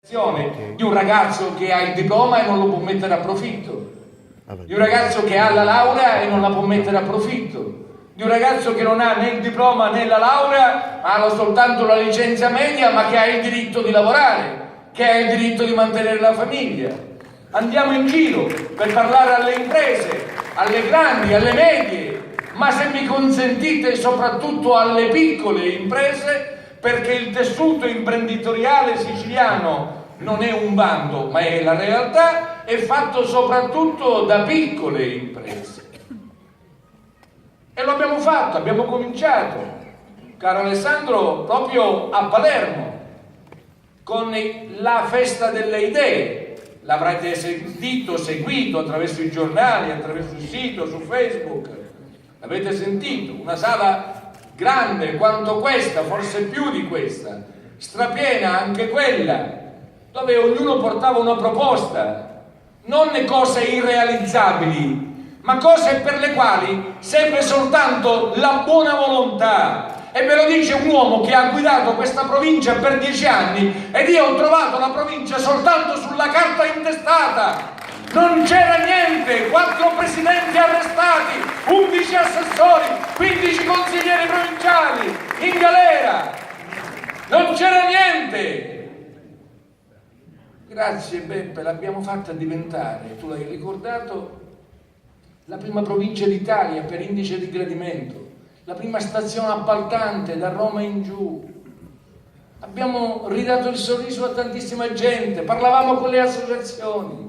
Di un ragazzo che ha il diploma e non lo può mettere a profitto, di un ragazzo che ha la laurea e non la può mettere a profitto, di un ragazzo che non ha né il diploma né la laurea, ma ha soltanto la licenza media, ma che ha il diritto di lavorare, che ha il diritto di mantenere la famiglia. Andiamo in giro per parlare alle imprese, alle grandi, alle medie, ma se mi consentite soprattutto alle piccole imprese, perché il tessuto imprenditoriale siciliano non è un bando, ma è la realtà, è fatto soprattutto da piccole imprese. E lo abbiamo fatto, abbiamo cominciato, caro Alessandro, proprio a Palermo, con la festa delle idee. L'avrete seguito attraverso i giornali, attraverso il sito, su Facebook, l'avete sentito, una sala grande quanto questa, forse più di questa, strapiena anche quella, dove ognuno portava una proposta, non cose irrealizzabili, ma cose per le quali serve soltanto la buona volontà. E me lo dice un uomo che ha guidato questa provincia per 10 anni ed io ho trovato la provincia soltanto sulla carta intestata. Non c'era niente, 4 presidenti arrestati, 11 assessori, 15 consiglieri provinciali in galera, non c'era niente. Grazie Beppe, l'abbiamo fatta diventare, tu l'hai ricordato, la prima provincia d'Italia per indice di gradimento, la prima stazione appaltante da Roma in giù. Abbiamo ridato il sorriso a tantissima gente, parlavamo con le associazioni.